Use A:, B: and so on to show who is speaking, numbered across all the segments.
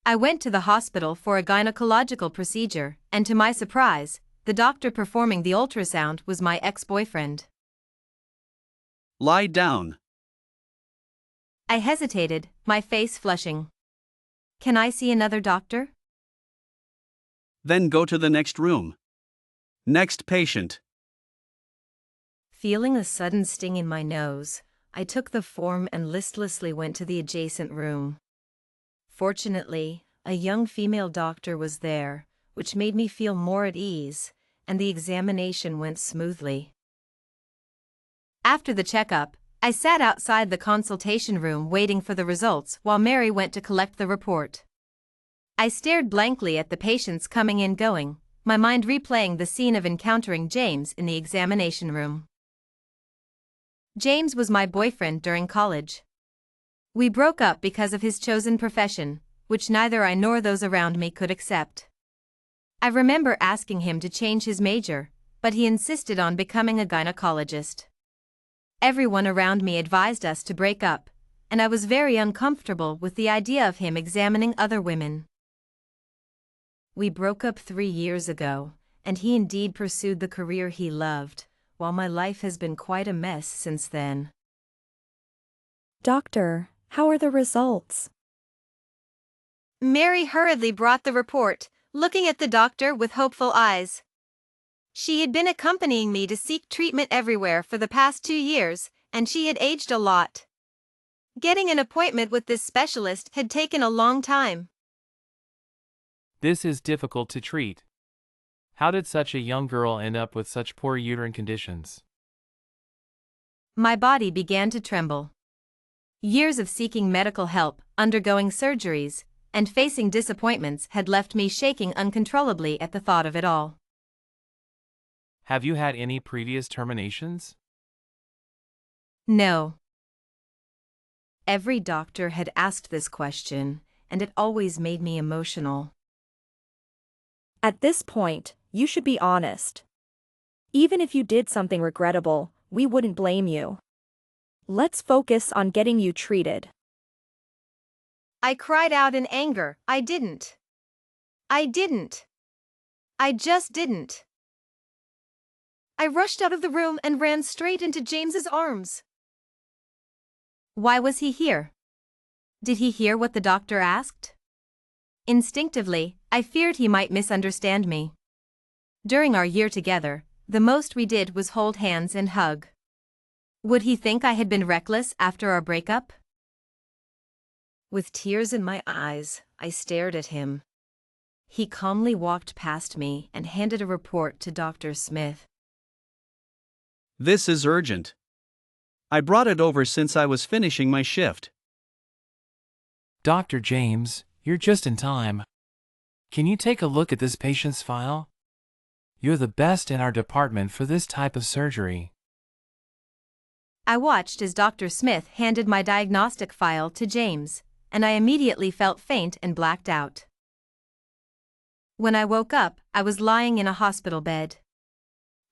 A: I went to the hospital for a gynecological procedure, and to my surprise, the doctor performing the ultrasound was my ex-boyfriend.
B: Lie down.
A: I hesitated, my face flushing. Can I see another doctor?
B: Then go to the next room. Next patient.
A: Feeling a sudden sting in my nose, I took the form and listlessly went to the adjacent room. Fortunately, a young female doctor was there, which made me feel more at ease, and the examination went smoothly. After the checkup, I sat outside the consultation room waiting for the results while Mary went to collect the report. I stared blankly at the patients coming and going, my mind replaying the scene of encountering James in the examination room. James was my boyfriend during college. We broke up because of his chosen profession, which neither I nor those around me could accept. I remember asking him to change his major, but he insisted on becoming a gynecologist. Everyone around me advised us to break up, and I was very uncomfortable with the idea of him examining other women. We broke up 3 years ago, and he indeed pursued the career he loved, while my life has been quite a mess since then.
C: Doctor, how are the results?
A: Mary hurriedly brought the report, looking at the doctor with hopeful eyes. She had been accompanying me to seek treatment everywhere for the past 2 years, and she had aged a lot. Getting an appointment with this specialist had taken a long time.
D: This is difficult to treat. How did such a young girl end up with such poor uterine conditions?
A: My body began to tremble. Years of seeking medical help, undergoing surgeries, and facing disappointments had left me shaking uncontrollably at the thought of it all.
D: Have you had any previous terminations?
A: No. Every doctor had asked this question, and it always made me emotional.
C: At this point, you should be honest. Even if you did something regrettable, we wouldn't blame you. Let's focus on getting you treated.
A: I cried out in anger. I didn't. I just didn't. I rushed out of the room and ran straight into James's arms. Why was he here? Did he hear what the doctor asked? Instinctively, I feared he might misunderstand me. During our year together, the most we did was hold hands and hug. Would he think I had been reckless after our breakup? With tears in my eyes, I stared at him. He calmly walked past me and handed a report to Dr. Smith.
B: This is urgent. I brought it over since I was finishing my shift.
D: Dr. James, you're just in time. Can you take a look at this patient's file? You're the best in our department for this type of surgery.
A: I watched as Dr. Smith handed my diagnostic file to James, and I immediately felt faint and blacked out. When I woke up, I was lying in a hospital bed.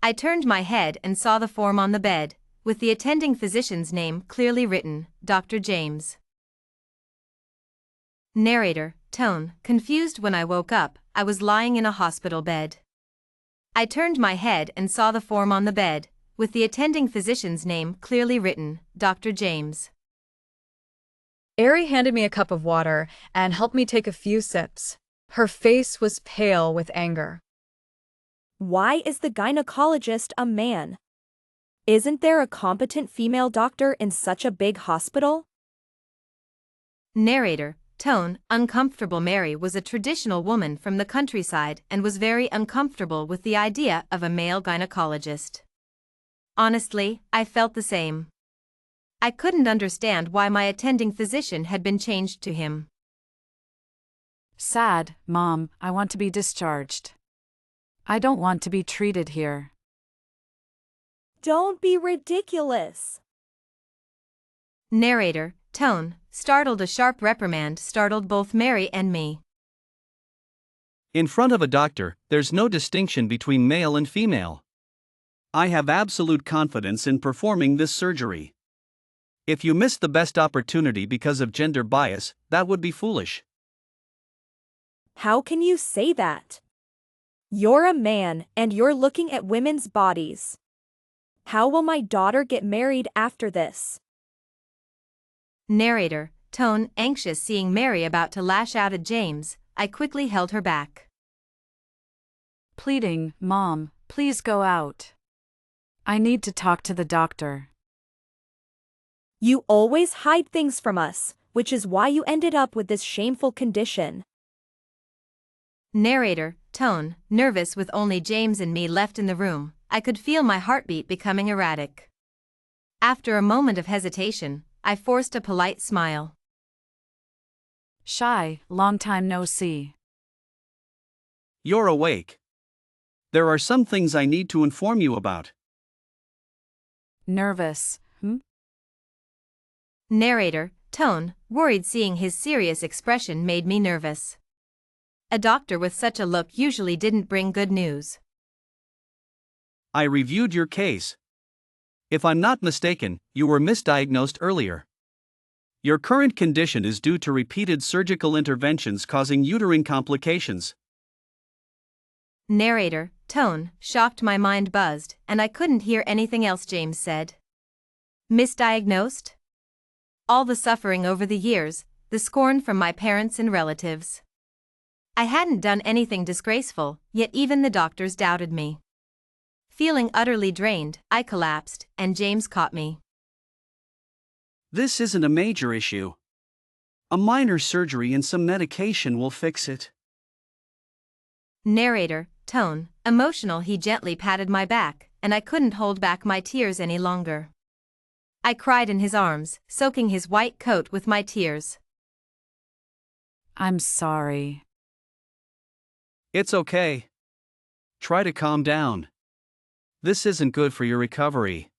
A: I turned my head and saw the form on the bed, with the attending physician's name clearly written, Dr. James. Narrator, tone, confused. When I woke up, I was lying in a hospital bed. I turned my head and saw the form on the bed, with the attending physician's name clearly written, Dr. James.
E: Ari handed me a cup of water and helped me take a few sips. Her face was pale with anger.
C: Why is the gynecologist a man? Isn't there a competent female doctor in such a big hospital?
A: Narrator, tone, uncomfortable. Mary was a traditional woman from the countryside and was very uncomfortable with the idea of a male gynecologist. Honestly, I felt the same. I couldn't understand why my attending physician had been changed to him.
F: Sad, Mom, I want to be discharged. I don't want to be treated here.
C: Don't be ridiculous.
A: Narrator, tone, startled. A sharp reprimand startled both Mary and me.
B: In front of a doctor, there's no distinction between male and female. I have absolute confidence in performing this surgery. If you miss the best opportunity because of gender bias, that would be foolish.
C: How can you say that? You're a man and you're looking at women's bodies. How will my daughter get married after this?
A: Narrator, tone anxious seeing Mary about to lash out at James, I quickly held her back.
F: Pleading, Mom, please go out. I need to talk to the doctor.
C: You always hide things from us, which is why you ended up with this shameful condition.
A: Narrator, tone, nervous with only James and me left in the room, I could feel my heartbeat becoming erratic. After a moment of hesitation, I forced a polite smile.
F: Shy, long time no see.
B: You're awake. There are some things I need to inform you about.
F: Nervous,
A: Narrator, tone, worried seeing his serious expression made me nervous. A doctor with such a look usually didn't bring good news.
B: I reviewed your case. If I'm not mistaken, you were misdiagnosed earlier. Your current condition is due to repeated surgical interventions causing uterine complications.
A: Narrator, tone, shocked my mind buzzed, and I couldn't hear anything else James said. Misdiagnosed? All the suffering over the years, the scorn from my parents and relatives. I hadn't done anything disgraceful, yet even the doctors doubted me. Feeling utterly drained, I collapsed, and James caught me.
B: This isn't a major issue. A minor surgery and some medication will fix it.
A: Narrator, tone, emotional he gently patted my back, and I couldn't hold back my tears any longer. I cried in his arms, soaking his white coat with my tears.
F: I'm sorry.
B: It's okay. Try to calm down. This isn't good for your recovery.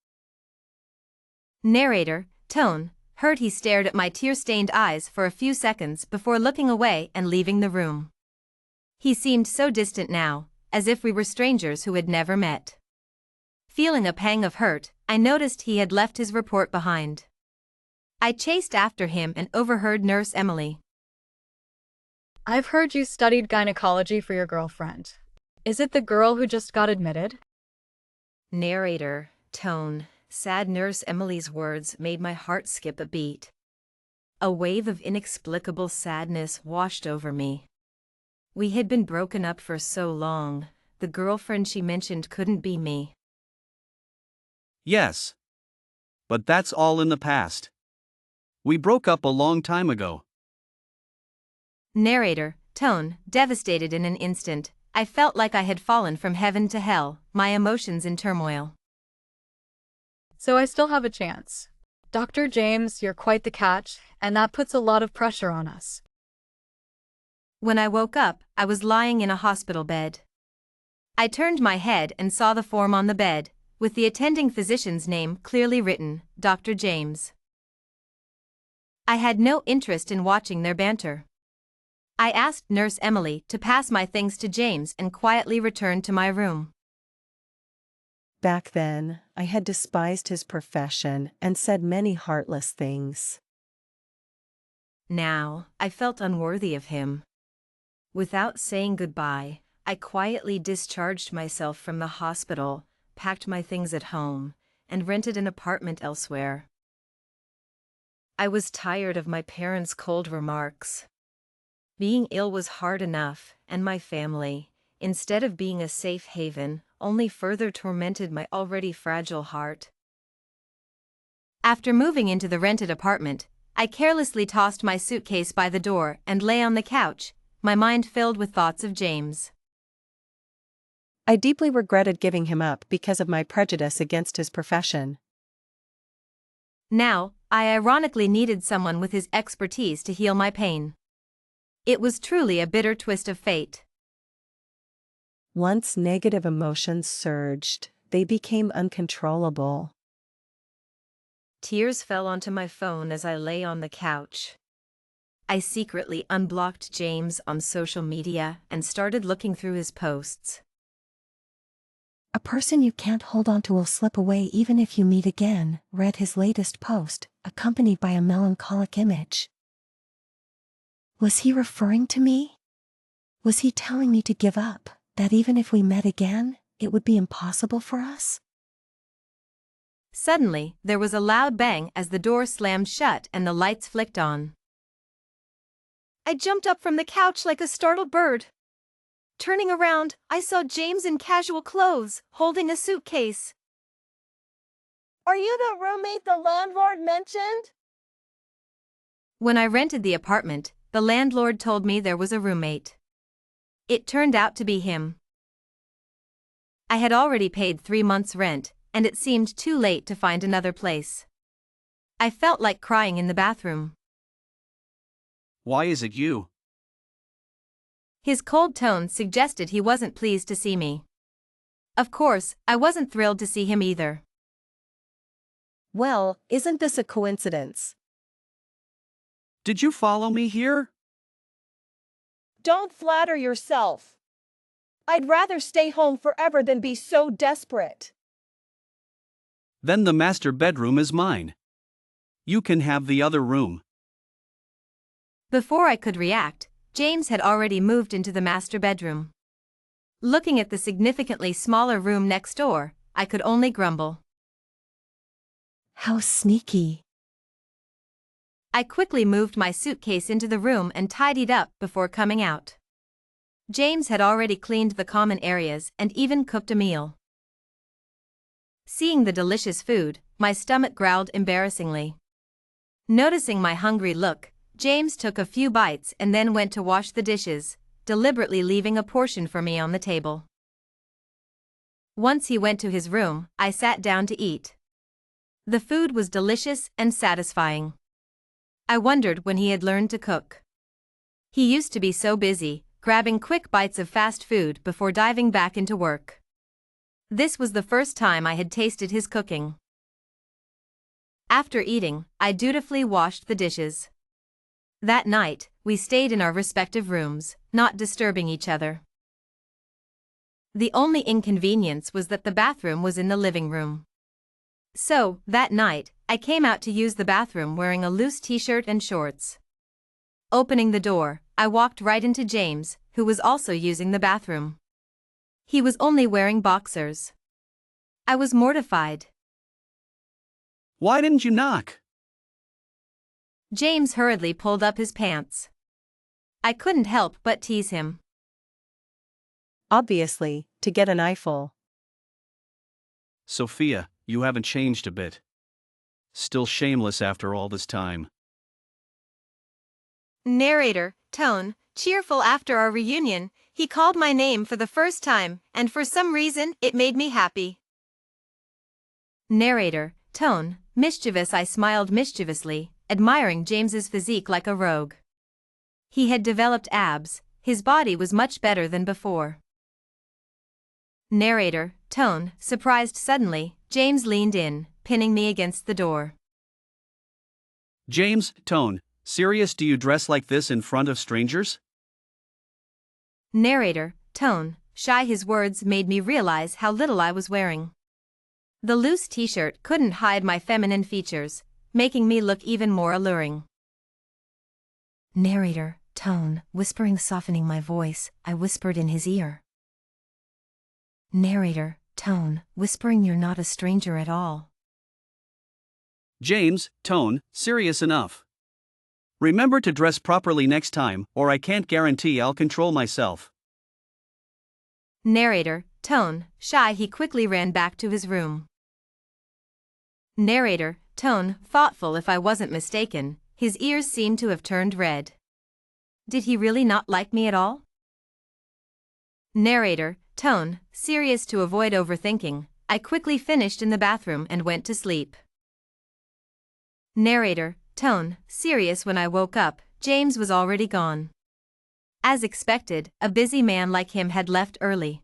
A: Narrator, tone, hurt he stared at my tear-stained eyes for a few seconds before looking away and leaving the room. He seemed so distant now, as if we were strangers who had never met. Feeling a pang of hurt, I noticed he had left his report behind. I chased after him and overheard Nurse Emily.
E: I've heard you studied gynecology for your girlfriend. Is it the girl who just got admitted?
A: Narrator, tone, sad Nurse Emily's words made my heart skip a beat. A wave of inexplicable sadness washed over me. We had been broken up for so long, the girlfriend she mentioned couldn't be me.
B: Yes. But that's all in the past. We broke up a long time ago.
A: Narrator, tone, devastated in an instant, I felt like I had fallen from heaven to hell, my emotions in turmoil.
E: So I still have a chance. Dr. James, you're quite the catch, and that puts a lot of pressure on us.
A: When I woke up, I was lying in a hospital bed. I turned my head and saw the form on the bed, with the attending physician's name clearly written, Dr. James. I had no interest in watching their banter. I asked Nurse Emily to pass my things to James and quietly returned to my room.
G: Back then, I had despised his profession and said many heartless things.
A: Now, I felt unworthy of him. Without saying goodbye, I quietly discharged myself from the hospital, packed my things at home, and rented an apartment elsewhere. I was tired of my parents' cold remarks. Being ill was hard enough, and my family, instead of being a safe haven, only further tormented my already fragile heart. After moving into the rented apartment, I carelessly tossed my suitcase by the door and lay on the couch, my mind filled with thoughts of James.
G: I deeply regretted giving him up because of my prejudice against his profession.
A: Now, I ironically needed someone with his expertise to heal my pain. It was truly a bitter twist of fate.
G: Once negative emotions surged, they became uncontrollable.
A: Tears fell onto my phone as I lay on the couch. I secretly unblocked James on social media and started looking through his posts.
G: A person you can't hold on to will slip away even if you meet again, read his latest post, accompanied by a melancholic image. Was he referring to me? Was he telling me to give up, that even if we met again, it would be impossible for us?
A: Suddenly, there was a loud bang as the door slammed shut and the lights flicked on. I jumped up from the couch like a startled bird. Turning around, I saw James in casual clothes, holding a suitcase.
H: Are you the roommate the landlord mentioned?
A: When I rented the apartment, the landlord told me there was a roommate. It turned out to be him. I had already paid 3 months' rent, and it seemed too late to find another place. I felt like crying in the bathroom.
B: Why is it you?
A: His cold tone suggested he wasn't pleased to see me. Of course, I wasn't thrilled to see him either.
H: Well, isn't this a coincidence?
B: Did you follow me here?
H: Don't flatter yourself. I'd rather stay home forever than be so desperate.
B: Then the master bedroom is mine. You can have the other room.
A: Before I could react, James had already moved into the master bedroom. Looking at the significantly smaller room next door, I could only grumble.
G: How sneaky.
A: I quickly moved my suitcase into the room and tidied up before coming out. James had already cleaned the common areas and even cooked a meal. Seeing the delicious food, my stomach growled embarrassingly. Noticing my hungry look, James took a few bites and then went to wash the dishes, deliberately leaving a portion for me on the table. Once he went to his room, I sat down to eat. The food was delicious and satisfying. I wondered when he had learned to cook. He used to be so busy, grabbing quick bites of fast food before diving back into work. This was the first time I had tasted his cooking. After eating, I dutifully washed the dishes. That night, we stayed in our respective rooms, not disturbing each other. The only inconvenience was that the bathroom was in the living room. So, that night, I came out to use the bathroom wearing a loose t-shirt and shorts. Opening the door, I walked right into James, who was also using the bathroom. He was only wearing boxers. I was mortified.
B: Why didn't you knock?
A: James hurriedly pulled up his pants. I couldn't help but tease him.
H: Obviously, to get an eyeful.
B: Sophia, you haven't changed a bit. Still shameless after all this time.
A: Narrator, tone, cheerful after our reunion, he called my name for the first time, and for some reason, it made me happy. Narrator, tone, mischievous. I smiled mischievously, admiring James's physique like a rogue. He had developed abs, his body was much better than before. Narrator, tone, surprised. Suddenly, James leaned in, pinning me against the door.
B: James, tone, serious? Do you dress like this in front of strangers?
A: Narrator, tone, shy. His words made me realize how little I was wearing. The loose t-shirt couldn't hide my feminine features, making me look even more alluring.
G: Narrator, tone, whispering, softening my voice, I whispered in his ear. Narrator, tone, whispering, you're not a stranger at all.
B: James, tone, serious enough. Remember to dress properly next time, or I can't guarantee I'll control myself.
A: Narrator, tone, shy. He quickly ran back to his room. Narrator, tone, thoughtful. If I wasn't mistaken, his ears seemed to have turned red. Did he really not like me at all? Narrator, tone, serious. To avoid overthinking, I quickly finished in the bathroom and went to sleep. Narrator, tone, serious. When I woke up, James was already gone. As expected, a busy man like him had left early.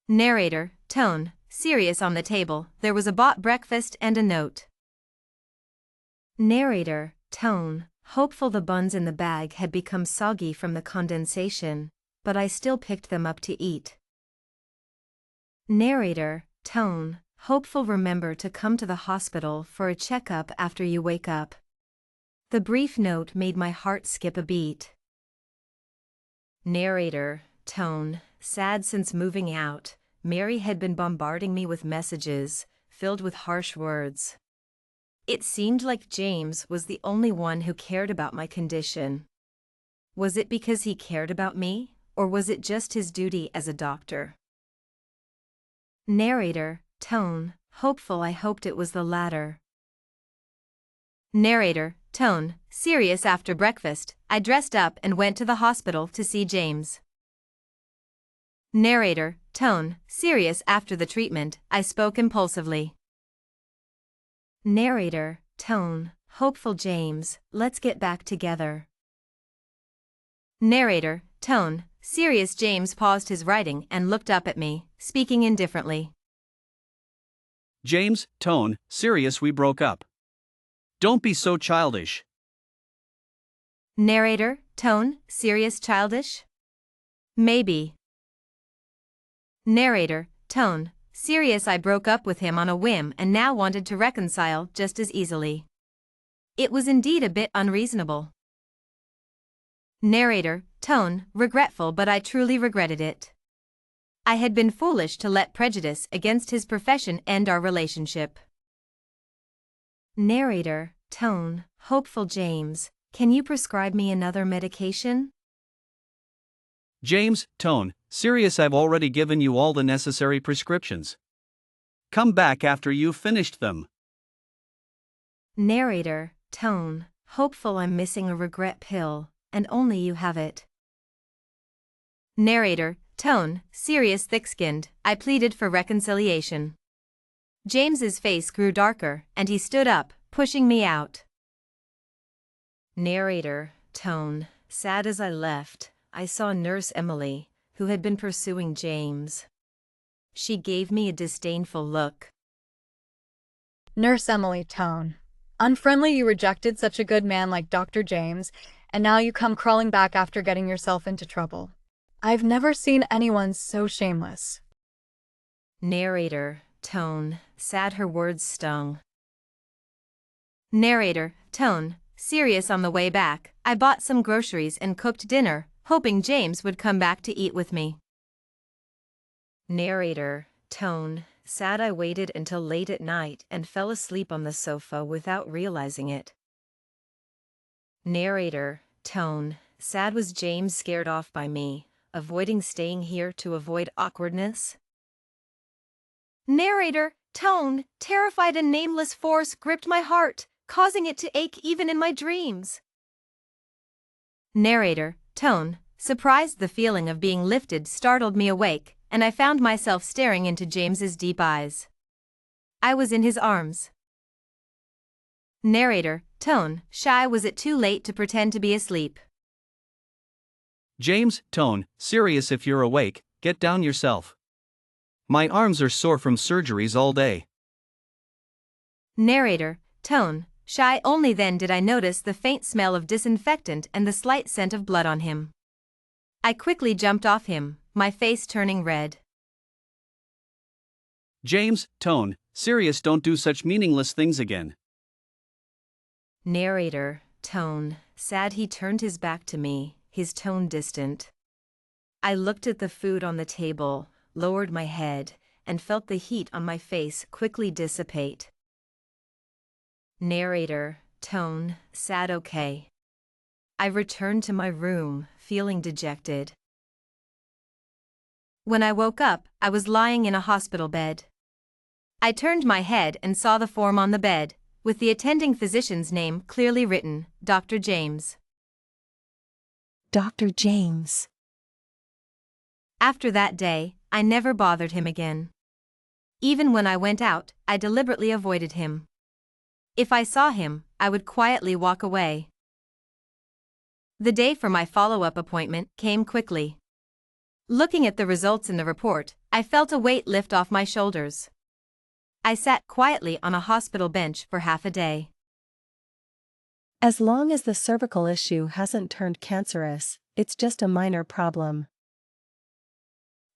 A: Narrator, tone, serious. On the table, there was a bought breakfast and a note. Narrator, tone, hopeful. The buns in the bag had become soggy from the condensation, but I still picked them up to eat. Narrator, tone, hopeful. Remember to come to the hospital for a checkup after you wake up. The brief note made my heart skip a beat. Narrator, tone, sad since moving out. Mary had been bombarding me with messages, filled with harsh words. It seemed like James was the only one who cared about my condition. Was it because he cared about me, or was it just his duty as a doctor? Narrator, tone, hopeful. I hoped it was the latter. Narrator, tone, serious. After breakfast, I dressed up and went to the hospital to see James. Narrator, tone, serious. After the treatment, I spoke impulsively. Narrator, tone, hopeful. James, let's get back together. Narrator, tone, serious. James paused his writing and looked up at me, speaking indifferently.
B: James, tone, serious. We broke up. Don't be so childish.
A: Narrator, tone, serious. Childish? Maybe. Narrator, tone, serious. I broke up with him on a whim and now wanted to reconcile just as easily. It was indeed a bit unreasonable. Narrator, tone, regretful, but I truly regretted it. I had been foolish to let prejudice against his profession end our relationship. Narrator, tone, hopeful. James, can you prescribe me another medication?
B: James, tone, serious. I've already given you all the necessary prescriptions. Come back after you've finished them.
A: Narrator, tone, hopeful. I'm missing a regret pill, and only you have it. Narrator, tone, serious. Thick-skinned, I pleaded for reconciliation. James's face grew darker, and he stood up, pushing me out. Narrator, tone, sad. As I left, I saw Nurse Emily, who had been pursuing James. She gave me a disdainful look.
E: Nurse Emily, tone, unfriendly. You rejected such a good man like Dr. James, and now you come crawling back after getting yourself into trouble. I've never seen anyone so shameless.
A: Narrator, tone, sad. Her words stung. Narrator, tone, serious. On the way back, I bought some groceries and cooked dinner, hoping James would come back to eat with me. Narrator, tone, sad. I waited until late at night and fell asleep on the sofa without realizing it. Narrator, tone, sad. Was James scared off by me, avoiding staying here to avoid awkwardness? Narrator, tone, terrified. A nameless force gripped my heart, causing it to ache even in my dreams. Narrator, tone, surprised. The feeling of being lifted startled me awake, and I found myself staring into James's deep eyes. I was in his arms. Narrator, tone, shy. Was it too late to pretend to be asleep?
B: James, tone, serious. If you're awake, get down yourself. My arms are sore from surgeries all day.
A: Narrator, tone, shy. Only then did I notice the faint smell of disinfectant and the slight scent of blood on him. I quickly jumped off him, my face turning red.
B: James, tone, serious. Don't do such meaningless things again.
A: Narrator, tone, sad. He turned his back to me, his tone distant. I looked at the food on the table, lowered my head, and felt the heat on my face quickly dissipate. Narrator, tone, sad. Okay. I returned to my room, feeling dejected. When I woke up, I was lying in a hospital bed. I turned my head and saw the form on the bed, with the attending physician's name clearly written, Dr. James.
G: Dr. James.
A: After that day, I never bothered him again. Even when I went out, I deliberately avoided him. If I saw him, I would quietly walk away. The day for my follow-up appointment came quickly. Looking at the results in the report, I felt a weight lift off my shoulders. I sat quietly on a hospital bench for half a day.
G: As long as the cervical issue hasn't turned cancerous, it's just a minor problem.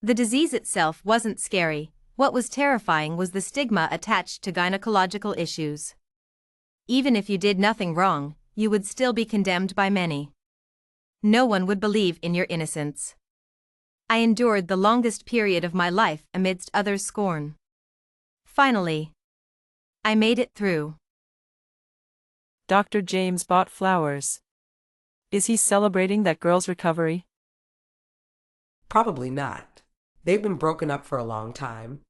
A: The disease itself wasn't scary. What was terrifying was the stigma attached to gynecological issues. Even if you did nothing wrong, you would still be condemned by many. No one would believe in your innocence. I endured the longest period of my life amidst others' scorn. Finally, I made it through.
I: Dr. James bought flowers. Is he celebrating that girl's recovery?
J: Probably not. They've been broken up for a long time.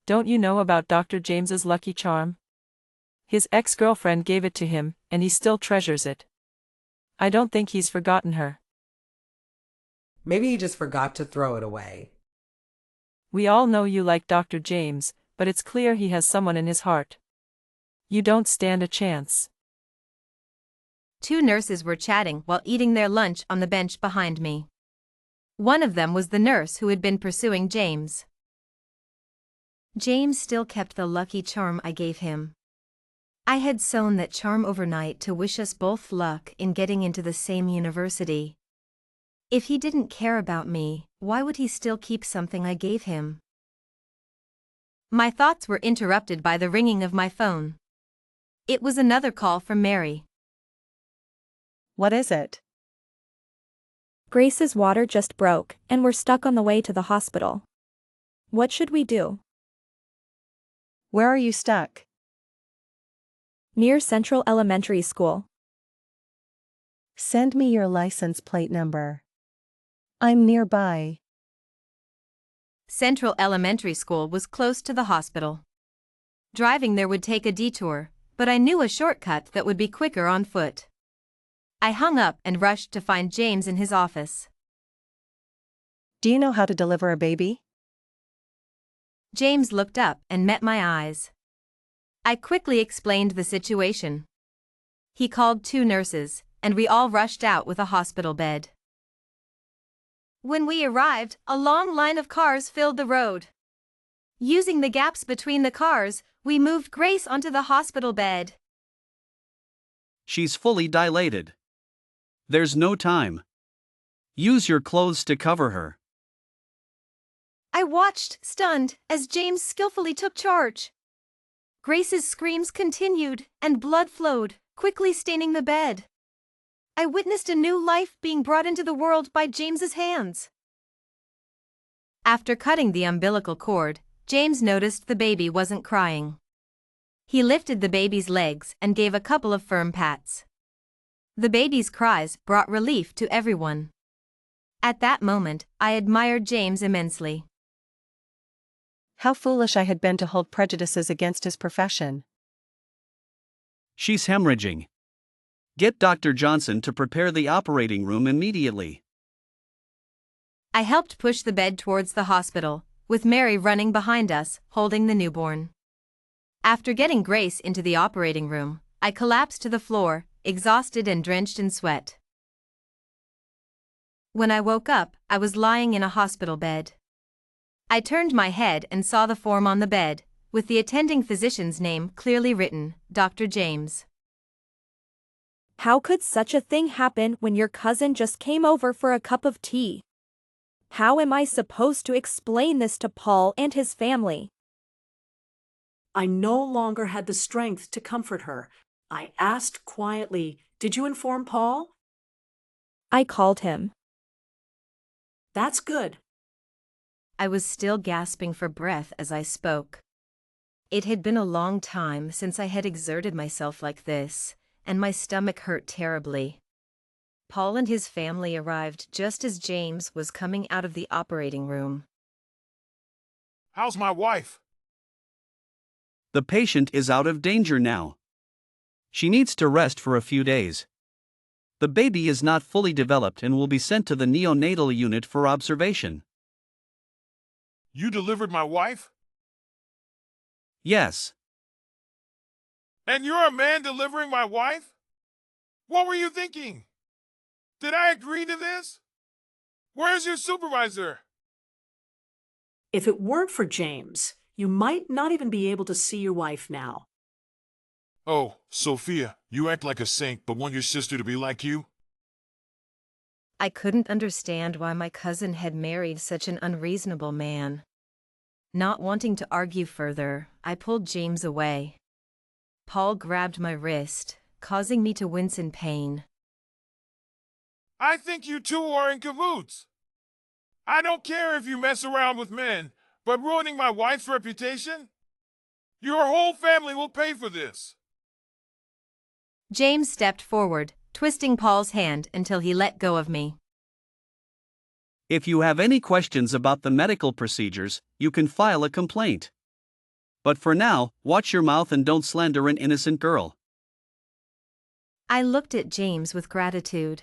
I: Don't you know about Dr. James's lucky charm? His ex-girlfriend gave it to him, and he still treasures it. I don't think he's forgotten her.
J: Maybe he just forgot to throw it away.
I: We all know you like Dr. James, but it's clear he has someone in his heart. You don't stand a chance.
A: Two nurses were chatting while eating their lunch on the bench behind me. One of them was the nurse who had been pursuing James. James still kept the lucky charm I gave him. I had sewn that charm overnight to wish us both luck in getting into the same university. If he didn't care about me, why would he still keep something I gave him? My thoughts were interrupted by the ringing of my phone. It was another call from Mary.
K: What is it?
C: Grace's water just broke, and we're stuck on the way to the hospital. What should we do?
K: Where are you stuck?
C: Near Central Elementary School.
G: Send me your license plate number. I'm nearby.
A: Central Elementary School was close to the hospital. Driving there would take a detour, but I knew a shortcut that would be quicker on foot. I hung up and rushed to find James in his office.
K: Do you know how to deliver a baby?
A: James looked up and met my eyes. I quickly explained the situation. He called two nurses, and we all rushed out with a hospital bed. When we arrived, a long line of cars filled the road. Using the gaps between the cars, we moved Grace onto the hospital bed.
B: She's fully dilated. There's no time. Use your clothes to cover her.
A: I watched, stunned, as James skillfully took charge. Grace's screams continued, and blood flowed, quickly staining the bed. I witnessed a new life being brought into the world by James's hands. After cutting the umbilical cord, James noticed the baby wasn't crying. He lifted the baby's legs and gave a couple of firm pats. The baby's cries brought relief to everyone. At that moment, I admired James immensely.
K: How foolish I had been to hold prejudices against his profession.
B: She's hemorrhaging. Get Dr. Johnson to prepare the operating room immediately.
A: I helped push the bed towards the hospital, with Mary running behind us, holding the newborn. After getting Grace into the operating room, I collapsed to the floor, exhausted and drenched in sweat. When I woke up, I was lying in a hospital bed. I turned my head and saw the form on the bed, with the attending physician's name clearly written, Dr. James.
C: How could such a thing happen when your cousin just came over for a cup of tea? How am I supposed to explain this to Paul and his family?
L: I no longer had the strength to comfort her. I asked quietly, "Did you inform Paul?"
C: I called him.
L: That's good.
A: I was still gasping for breath as I spoke. It had been a long time since I had exerted myself like this, and my stomach hurt terribly. Paul and his family arrived just as James was coming out of the operating room.
M: How's my wife?
B: The patient is out of danger now. She needs to rest for a few days. The baby is not fully developed and will be sent to the neonatal unit for observation.
M: You delivered my wife?
B: Yes.
M: And you're a man delivering my wife? What were you thinking? Did I agree to this? Where's your supervisor?
L: If it weren't for James, you might not even be able to see your wife now.
M: Oh, Sophia, you act like a saint but want your sister to be like you?
A: I couldn't understand why my cousin had married such an unreasonable man. Not wanting to argue further, I pulled James away. Paul grabbed my wrist, causing me to wince in pain.
M: I think you two are in cahoots. I don't care if you mess around with men, but ruining my wife's reputation? Your whole family will pay for this.
A: James stepped forward, twisting Paul's hand until he let go of me.
B: If you have any questions about the medical procedures, you can file a complaint. But for now, watch your mouth and don't slander an innocent girl.
A: I looked at James with gratitude.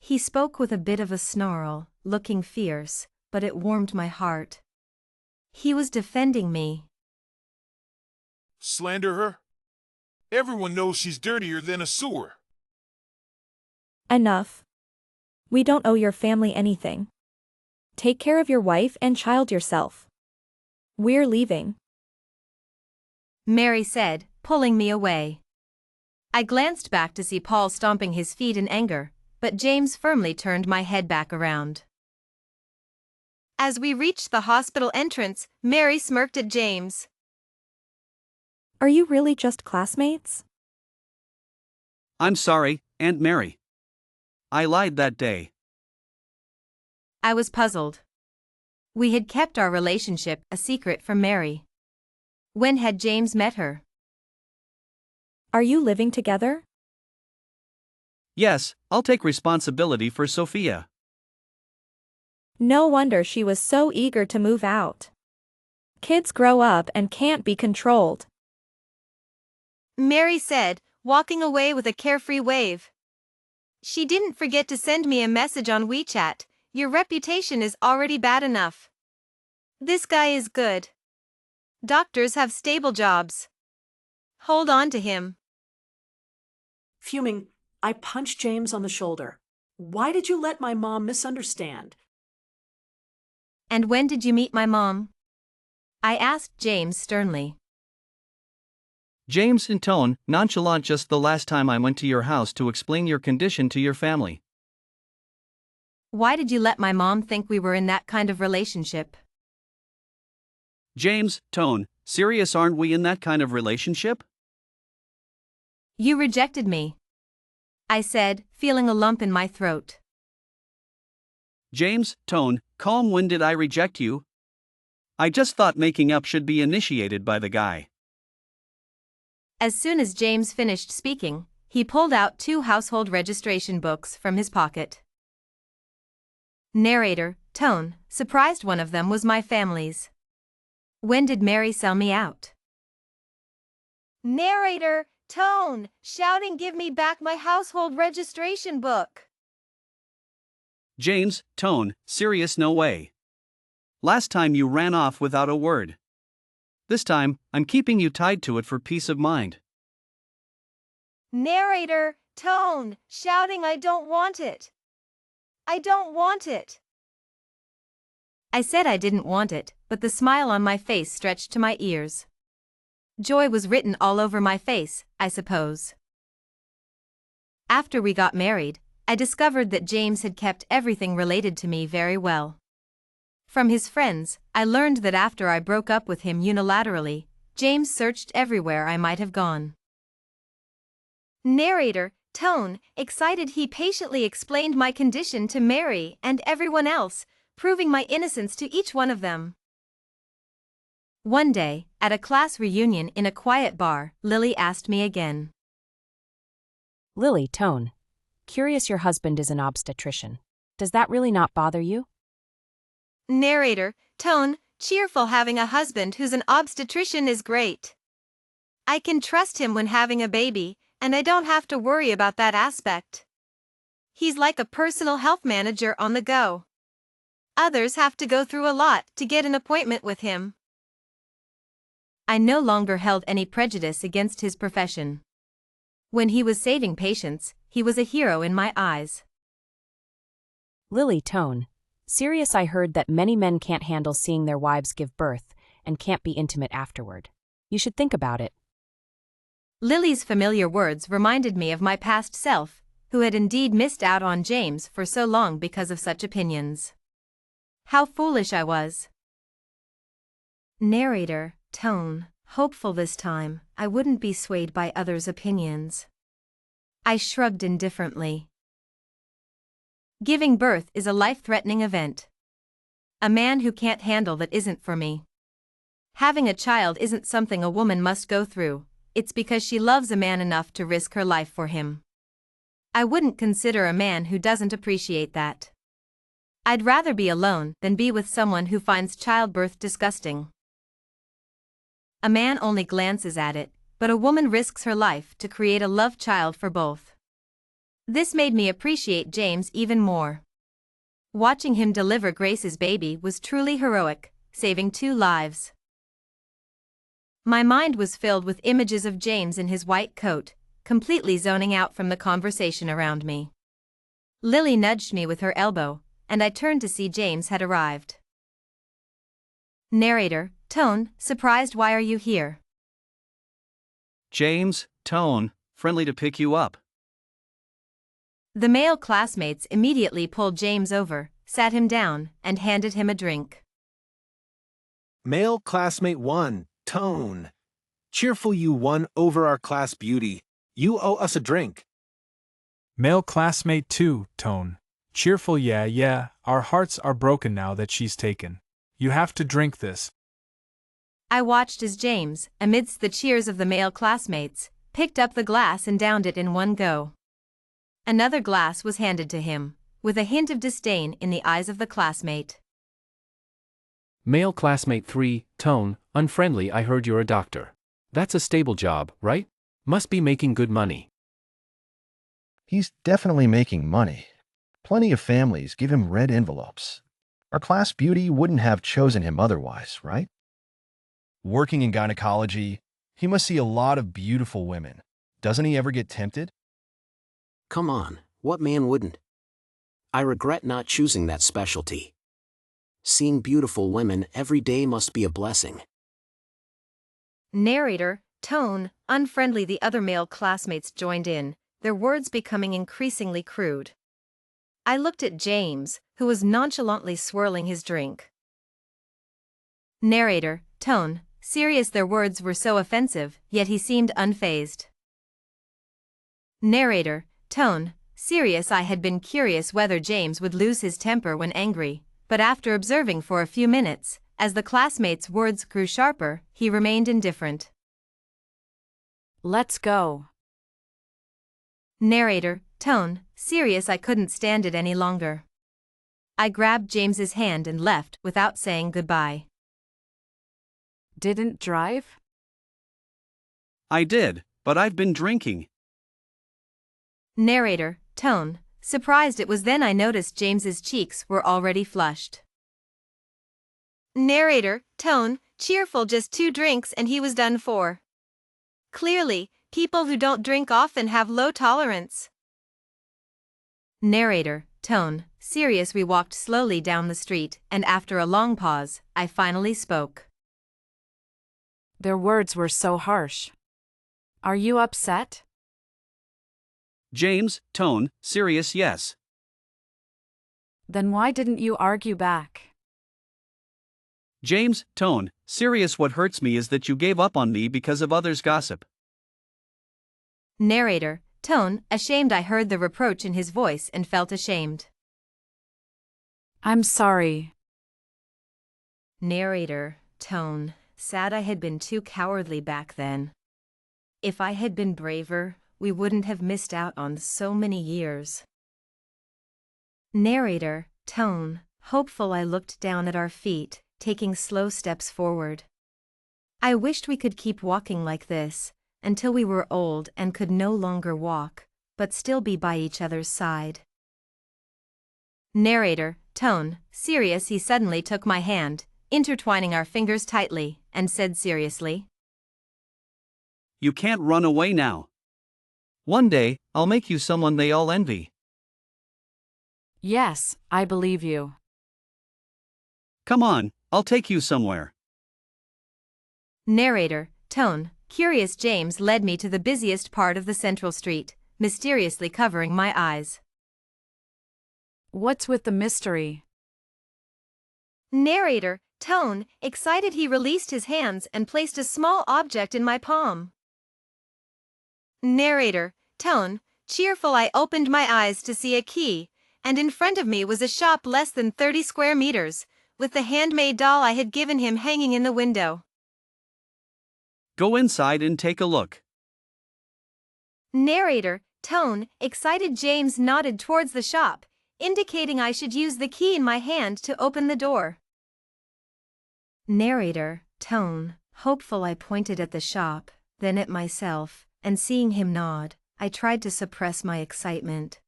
A: He spoke with a bit of a snarl, looking fierce, but it warmed my heart. He was defending me.
M: Slander her? Everyone knows she's dirtier than a sewer.
C: Enough. We don't owe your family anything. Take care of your wife and child yourself. We're leaving.
A: Mary said, pulling me away. I glanced back to see Paul stomping his feet in anger, but James firmly turned my head back around. As we reached the hospital entrance, Mary smirked at James.
C: Are you really just classmates?
B: I'm sorry, Aunt Mary. I lied that day.
A: I was puzzled. We had kept our relationship a secret from Mary. When had James met her?
C: Are you living together?
B: Yes, I'll take responsibility for Sophia.
C: No wonder she was so eager to move out. Kids grow up and can't be controlled.
A: Mary said, walking away with a carefree wave. She didn't forget to send me a message on WeChat. Your reputation is already bad enough. This guy is good. Doctors have stable jobs. Hold on to him.
L: Fuming, I punched James on the shoulder. Why did you let my mom misunderstand?
A: And when did you meet my mom? I asked James sternly.
B: James in tone, nonchalant. Just the last time I went to your house to explain your condition to your family.
A: Why did you let my mom think we were in that kind of relationship?
B: James, tone, serious. Aren't we in that kind of relationship?
A: You rejected me, I said, feeling a lump in my throat.
B: James, tone, calm. When did I reject you? I just thought making up should be initiated by the guy.
A: As soon as James finished speaking, he pulled out 2 household registration books from his pocket. Narrator, tone, surprised. One of them was my family's. When did Mary sell me out? Narrator, tone, shouting, give me back my household registration book.
B: James, tone, serious. No way. Last time you ran off without a word. This time, I'm keeping you tied to it for peace of mind.
A: Narrator, tone, shouting, I don't want it. I don't want it. I said I didn't want it, but the smile on my face stretched to my ears. Joy was written all over my face, I suppose. After we got married, I discovered that James had kept everything related to me very well. From his friends, I learned that after I broke up with him unilaterally, James searched everywhere I might have gone. Narrator, tone, excited. He patiently explained my condition to Mary and everyone else, proving my innocence to each one of them. One day, at a class reunion in a quiet bar, Lily asked me again.
N: Lily, tone. Curious, your husband is an obstetrician. Does that really not bother you?
A: Narrator, tone, cheerful. Having a husband who's an obstetrician is great. I can trust him when having a baby, and I don't have to worry about that aspect. He's like a personal health manager on the go. Others have to go through a lot to get an appointment with him. I no longer held any prejudice against his profession. When he was saving patients, he was a hero in my eyes.
N: Lily, tone. Serious, I heard that many men can't handle seeing their wives give birth and can't be intimate afterward. You should think about it.
A: Lily's familiar words reminded me of my past self, who had indeed missed out on James for so long because of such opinions. How foolish I was. Narrator, tone, hopeful. This time, I wouldn't be swayed by others' opinions. I shrugged indifferently. Giving birth is a life-threatening event. A man who can't handle that isn't for me. Having a child isn't something a woman must go through, it's because she loves a man enough to risk her life for him. I wouldn't consider a man who doesn't appreciate that. I'd rather be alone than be with someone who finds childbirth disgusting. A man only glances at it, but a woman risks her life to create a love child for both. This made me appreciate James even more. Watching him deliver Grace's baby was truly heroic, saving 2 lives. My mind was filled with images of James in his white coat, completely zoning out from the conversation around me. Lily nudged me with her elbow, and I turned to see James had arrived. Narrator, tone, surprised. Why are you here?
B: James, tone, friendly to pick you up.
A: The male classmates immediately pulled James over, sat him down, and handed him a drink.
O: Male classmate 1, tone. Cheerful, you won over our class beauty. You owe us a drink.
P: Male classmate 2, tone. Cheerful, yeah, our hearts are broken now that she's taken. You have to drink this.
A: I watched as James, amidst the cheers of the male classmates, picked up the glass and downed it in one go. Another glass was handed to him, with a hint of disdain in the eyes of the classmate.
Q: Male classmate 3, tone, unfriendly. I heard you're a doctor. That's a stable job, right? Must be making good money.
R: He's definitely making money. Plenty of families give him red envelopes. Our class beauty wouldn't have chosen him otherwise, right? Working in gynecology, he must see a lot of beautiful women. Doesn't he ever get tempted?
S: Come on, what man wouldn't? I regret not choosing that specialty. Seeing beautiful women every day must be a blessing.
A: Narrator, tone, unfriendly. The other male classmates joined in, their words becoming increasingly crude. I looked at James, who was nonchalantly swirling his drink. Narrator, tone, serious. Their words were so offensive, yet he seemed unfazed. Narrator, tone, serious. I had been curious whether James would lose his temper when angry, but after observing for a few minutes, as the classmates' words grew sharper, he remained indifferent.
F: Let's go.
A: Narrator, tone, serious. I couldn't stand it any longer. I grabbed James's hand and left without saying goodbye.
F: Didn't drive?
B: I did, but I've been drinking.
A: Narrator, tone, surprised. It was then I noticed James's cheeks were already flushed. Narrator, tone, cheerful. Just 2 drinks and he was done for. Clearly, people who don't drink often have low tolerance. Narrator, tone, serious. We walked slowly down the street, and after a long pause, I finally spoke.
F: Their words were so harsh. Are you upset?
B: James, tone, serious. Yes.
F: Then why didn't you argue back?
B: James, tone, serious. What hurts me is that you gave up on me because of others' gossip.
A: Narrator, tone, ashamed. I heard the reproach in his voice and felt ashamed.
F: I'm sorry.
A: Narrator, tone, sad. I had been too cowardly back then. If I had been braver, we wouldn't have missed out on so many years. Narrator, tone, hopeful. I looked down at our feet, taking slow steps forward. I wished we could keep walking like this, until we were old and could no longer walk, but still be by each other's side. Narrator, tone, serious. He suddenly took my hand, intertwining our fingers tightly, and said seriously,
B: You can't run away now. One day, I'll make you someone they all envy.
F: Yes, I believe you.
B: Come on, I'll take you somewhere.
A: Narrator, tone, curious. James led me to the busiest part of the central street, mysteriously covering my eyes.
F: What's with the mystery?
A: Narrator, tone, excited. He released his hands and placed a small object in my palm. Narrator, tone, cheerful. I opened my eyes to see a key, and in front of me was a shop less than 30 square meters, with the handmade doll I had given him hanging in the window.
B: Go inside and take a look.
A: Narrator, tone, excited. James nodded towards the shop, indicating I should use the key in my hand to open the door. Narrator, tone, hopeful. I pointed at the shop, then at myself, and seeing him nod, I tried to suppress my excitement.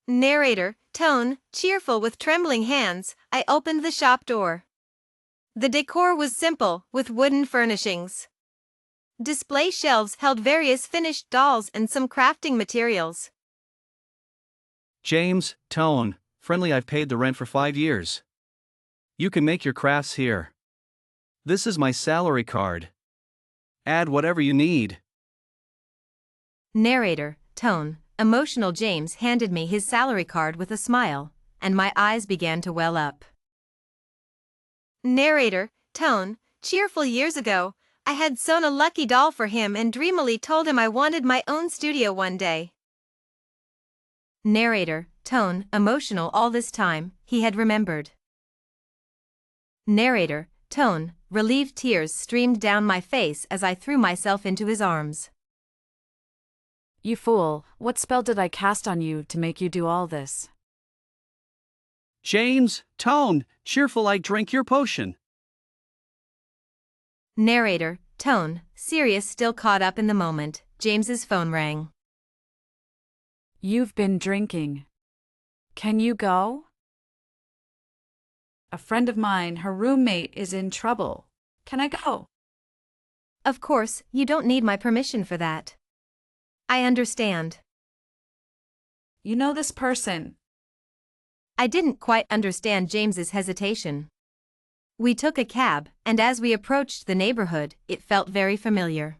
A: Narrator, tone, cheerful. With trembling hands, I opened the shop door. The decor was simple, with wooden furnishings. Display shelves held various finished dolls and some crafting materials.
B: James, tone, friendly. I've paid the rent for 5 years. You can make your crafts here. This is my salary card. Add whatever you need.
A: Narrator, tone, emotional. James handed me his salary card with a smile, and my eyes began to well up. Narrator, tone, cheerful. Years ago, I had sewn a lucky doll for him and dreamily told him I wanted my own studio one day. Narrator, tone, emotional. All this time, he had remembered. Narrator, tone, relieved. Tears streamed down my face as I threw myself into his arms.
F: You fool, what spell did I cast on you to make you do all this?
B: James, tone, cheerful. I drink your potion.
A: Narrator, tone, serious. Still caught up in the moment, James's phone rang.
F: You've been drinking. Can you go? A friend of mine, her roommate, is in trouble. Can I go?
A: Of course, you don't need my permission for that. I understand.
F: You know this person.
A: I didn't quite understand James's hesitation. We took a cab, and as we approached the neighborhood, it felt very familiar.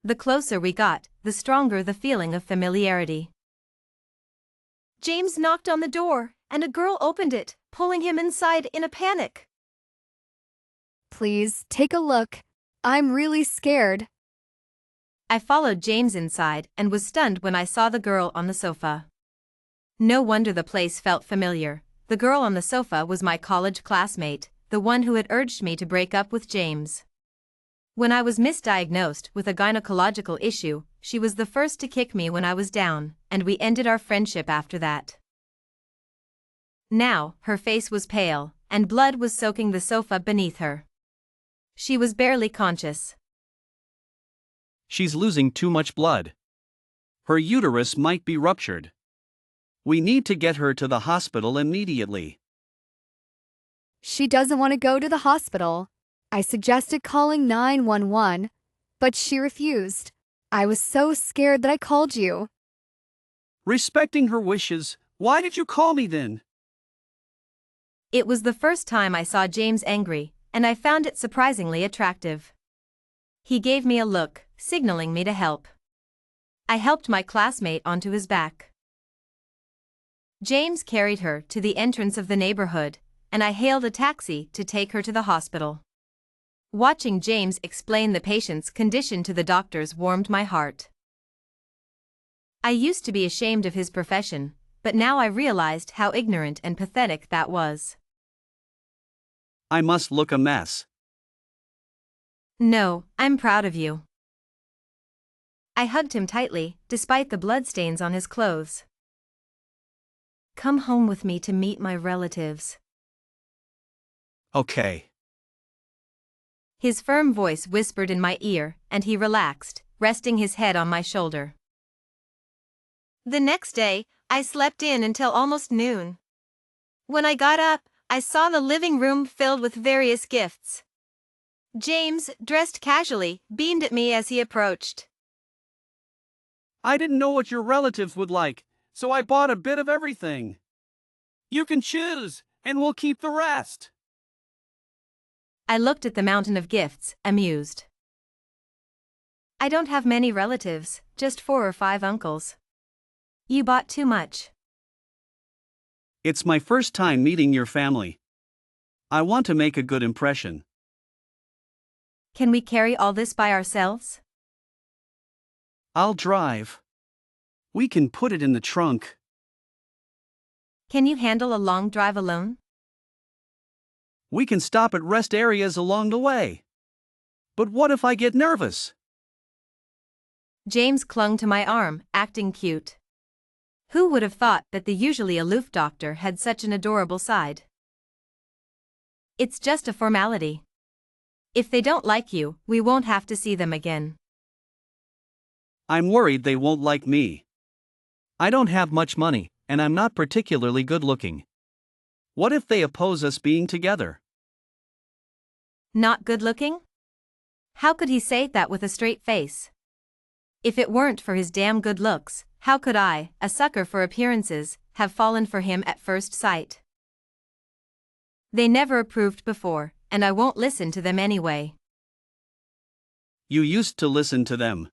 A: The closer we got, the stronger the feeling of familiarity. James knocked on the door, and a girl opened it, pulling him inside in a panic.
T: Please, take a look. I'm really scared.
A: I followed James inside and was stunned when I saw the girl on the sofa. No wonder the place felt familiar. The girl on the sofa was my college classmate, the one who had urged me to break up with James. When I was misdiagnosed with a gynecological issue, she was the first to kick me when I was down, and we ended our friendship after that. Now, her face was pale, and blood was soaking the sofa beneath her. She was barely conscious.
B: She's losing too much blood. Her uterus might be ruptured. We need to get her to the hospital immediately.
T: She doesn't want to go to the hospital. I suggested calling 911, but she refused. I was so scared that I called you.
B: Respecting her wishes, why did you call me then?
A: It was the first time I saw James angry, and I found it surprisingly attractive. He gave me a look, signaling me to help. I helped my classmate onto his back. James carried her to the entrance of the neighborhood, and I hailed a taxi to take her to the hospital. Watching James explain the patient's condition to the doctors warmed my heart. I used to be ashamed of his profession, but now I realized how ignorant and pathetic that was.
B: I must look a mess.
A: No, I'm proud of you. I hugged him tightly, despite the bloodstains on his clothes. Come home with me to meet my relatives.
B: Okay.
A: His firm voice whispered in my ear, and he relaxed, resting his head on my shoulder. The next day, I slept in until almost noon. When I got up, I saw the living room filled with various gifts. James, dressed casually, beamed at me as he approached.
B: I didn't know what your relatives would like, so I bought a bit of everything. You can choose, and we'll keep the rest.
A: I looked at the mountain of gifts, amused. I don't have many relatives, just 4 or 5 uncles. You bought too much.
B: It's my first time meeting your family. I want to make a good impression.
A: Can we carry all this by ourselves?
B: I'll drive. We can put it in the trunk.
A: Can you handle a long drive alone?
B: We can stop at rest areas along the way. But what if I get nervous?
A: James clung to my arm, acting cute. Who would have thought that the usually aloof doctor had such an adorable side? It's just a formality. If they don't like you, we won't have to see them again.
B: I'm worried they won't like me. I don't have much money, and I'm not particularly good looking. What if they oppose us being together?
A: Not good looking? How could he say that with a straight face? If it weren't for his damn good looks, how could I, a sucker for appearances, have fallen for him at first sight? They never approved before, and I won't listen to them anyway.
B: You used to listen to them.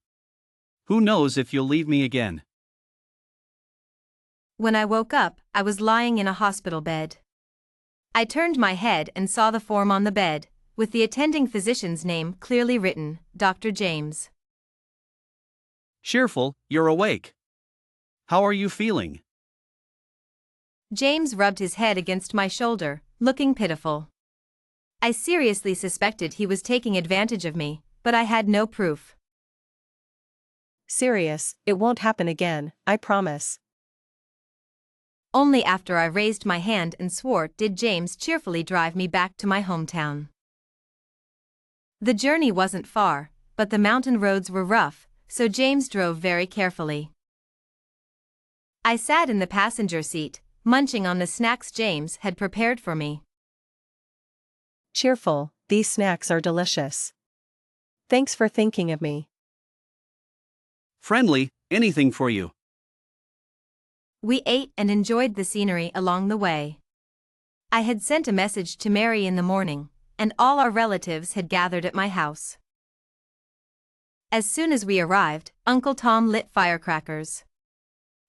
B: Who knows if you'll leave me again?
A: When I woke up, I was lying in a hospital bed. I turned my head and saw the form on the bed, with the attending physician's name clearly written, Dr. James.
B: Cheerful, you're awake. How are you feeling?
A: James rubbed his head against my shoulder, looking pitiful. I seriously suspected he was taking advantage of me, but I had no proof.
K: Serious, it won't happen again, I promise.
A: Only after I raised my hand and swore did James cheerfully drive me back to my hometown. The journey wasn't far, but the mountain roads were rough, so James drove very carefully. I sat in the passenger seat, munching on the snacks James had prepared for me.
K: Cheerful, these snacks are delicious. Thanks for thinking of me.
B: Friendly, anything for you.
A: We ate and enjoyed the scenery along the way. I had sent a message to Mary in the morning, and all our relatives had gathered at my house. As soon as we arrived, Uncle Tom lit firecrackers.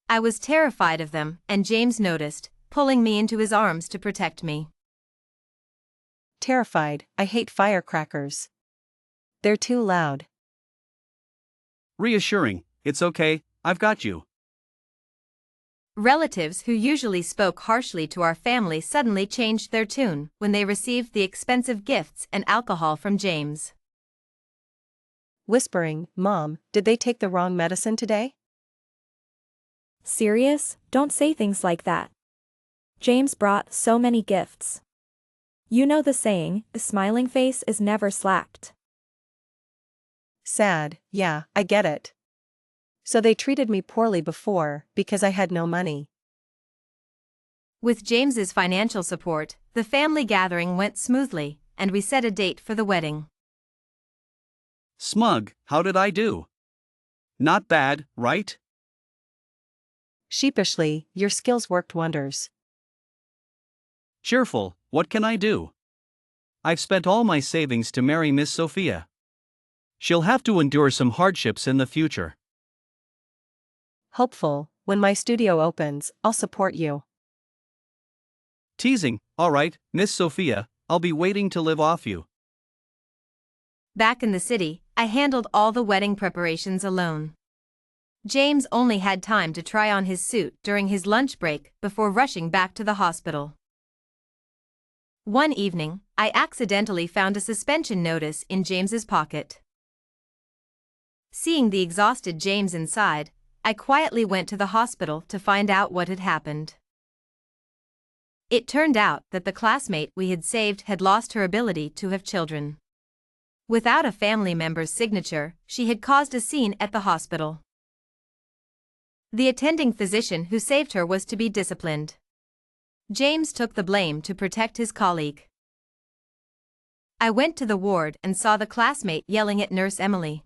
A: I was terrified of them, and James noticed, pulling me into his arms to protect me.
K: Terrified, I hate firecrackers. They're too loud.
B: Reassuring, it's okay, I've got you.
A: Relatives who usually spoke harshly to our family suddenly changed their tune when they received the expensive gifts and alcohol from James.
K: Whispering, Mom, did they take the wrong medicine today?
C: Serious? Don't say things like that. James brought so many gifts. You know the saying, a smiling face is never slacked.
K: Sad, yeah, I get it. So they treated me poorly before, because I had no money.
A: With James's financial support, the family gathering went smoothly, and we set a date for the wedding.
B: Smug, how did I do? Not bad, right?
K: Sheepishly, your skills worked wonders.
B: Cheerful, what can I do? I've spent all my savings to marry Miss Sophia. She'll have to endure some hardships in the future.
K: Hopeful, when my studio opens, I'll support you.
B: Teasing, alright, Miss Sophia, I'll be waiting to live off you.
A: Back in the city, I handled all the wedding preparations alone. James only had time to try on his suit during his lunch break before rushing back to the hospital. One evening, I accidentally found a suspension notice in James's pocket. Seeing the exhausted James inside, I quietly went to the hospital to find out what had happened. It turned out that the classmate we had saved had lost her ability to have children. Without a family member's signature, she had caused a scene at the hospital. The attending physician who saved her was to be disciplined. James took the blame to protect his colleague. I went to the ward and saw the classmate yelling at Nurse Emily.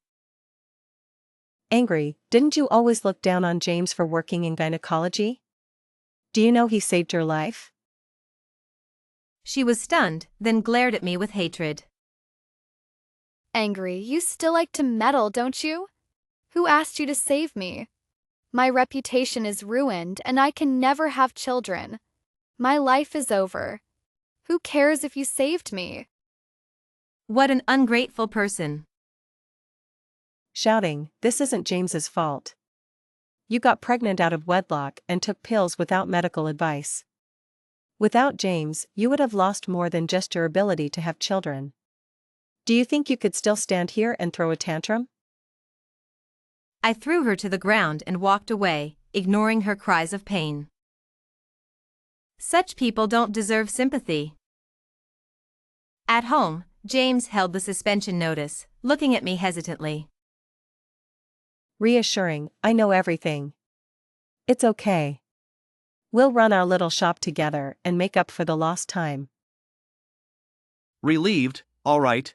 K: Angry, didn't you always look down on James for working in gynecology? Do you know he saved your life?
A: She was stunned, then glared at me with hatred.
T: Angry, you still like to meddle, don't you? Who asked you to save me? My reputation is ruined and I can never have children. My life is over. Who cares if you saved me?
A: What an ungrateful person.
K: Shouting, this isn't James's fault. You got pregnant out of wedlock and took pills without medical advice. Without James, you would have lost more than just your ability to have children. Do you think you could still stand here and throw a tantrum?
A: I threw her to the ground and walked away, ignoring her cries of pain. Such people don't deserve sympathy. At home, James held the suspension notice, looking at me hesitantly.
K: Reassuring, I know everything. It's okay. We'll run our little shop together and make up for the lost time.
B: Relieved, all right.